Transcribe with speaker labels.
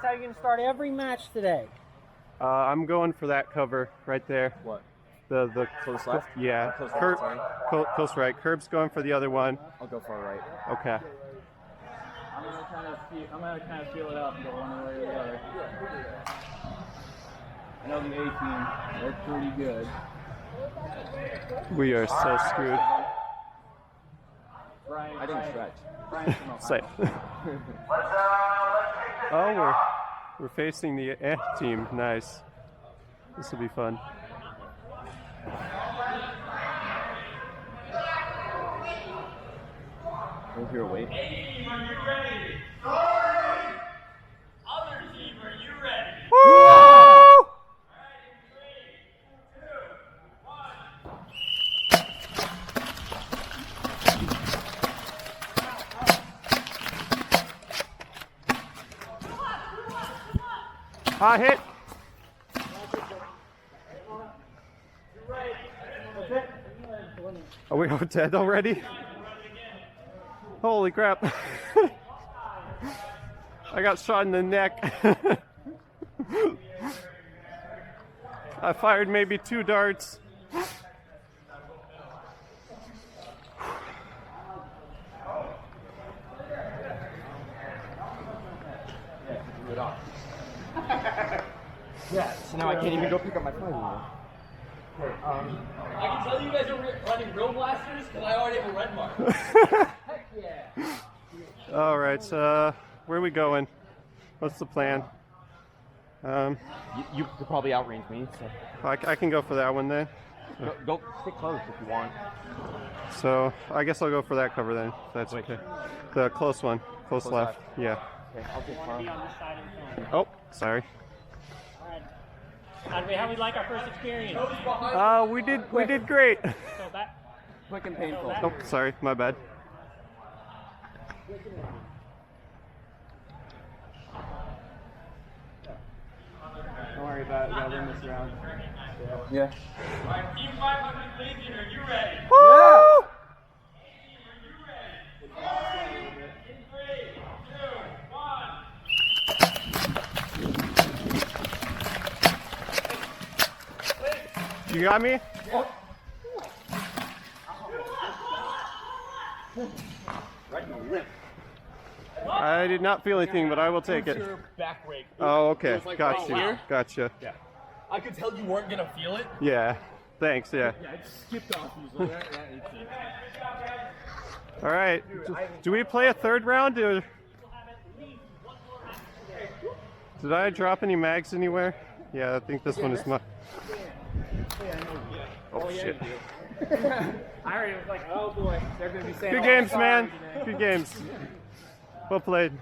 Speaker 1: how you're gonna start every match today.
Speaker 2: I'm going for that cover right there.
Speaker 3: What?
Speaker 2: The
Speaker 3: close left?
Speaker 2: Yeah.
Speaker 3: Close right, sorry.
Speaker 2: Close right. Curb's going for the other one.
Speaker 3: I'll go far right.
Speaker 2: Okay.
Speaker 4: I'm gonna kind of feel it out, go one way or the other. I know the A team, they're pretty good.
Speaker 2: We are so screwed.
Speaker 4: Brian,
Speaker 3: I didn't stretch.
Speaker 2: Say. Oh, we're facing the team. Nice. This will be fun.
Speaker 3: We'll hear a wait.
Speaker 5: Hey team, are you ready? Other team, are you ready?
Speaker 2: Woo! Hit. Are we all dead already? Holy crap. I got shot in the neck. I fired maybe 2 darts.
Speaker 3: Yeah, so now I can't even go pick up my phone anymore.
Speaker 5: I can tell you guys are running real blasters because I already have a red mark. Heck yeah.
Speaker 2: All right, where are we going? What's the plan?
Speaker 3: You could probably outrange me, so.
Speaker 2: I can go for that one then.
Speaker 3: Go stick close if you want.
Speaker 2: So I guess I'll go for that cover then. That's okay. The close one, close left. Yeah.
Speaker 3: Okay, I'll take far.
Speaker 2: Oh, sorry.
Speaker 1: How we like our first experience?
Speaker 2: We did great.
Speaker 1: So that,
Speaker 3: Quick and painful.
Speaker 2: Oh, sorry, my bad.
Speaker 4: Don't worry about it, we gotta win this round.
Speaker 3: Yeah.
Speaker 5: Alright, Team 500 Legion, are you ready?
Speaker 2: Woo!
Speaker 5: In 3, 2, 1.
Speaker 2: You got me? I did not feel anything, but I will take it.
Speaker 5: Back rake.
Speaker 2: Oh, okay.
Speaker 5: like
Speaker 2: Gotcha.
Speaker 5: right here.
Speaker 2: Gotcha.
Speaker 5: Yeah. I could tell you weren't gonna feel it.
Speaker 2: Yeah. Thanks. Yeah.
Speaker 5: Yeah, I just skipped off usually.
Speaker 2: All right. Do we play a third round? Or did I drop any mags anywhere? Yeah, I think this one is my. Oh shit.
Speaker 1: I already was like, oh boy, they're gonna be saying.
Speaker 2: Good games, man. Good games. Well played.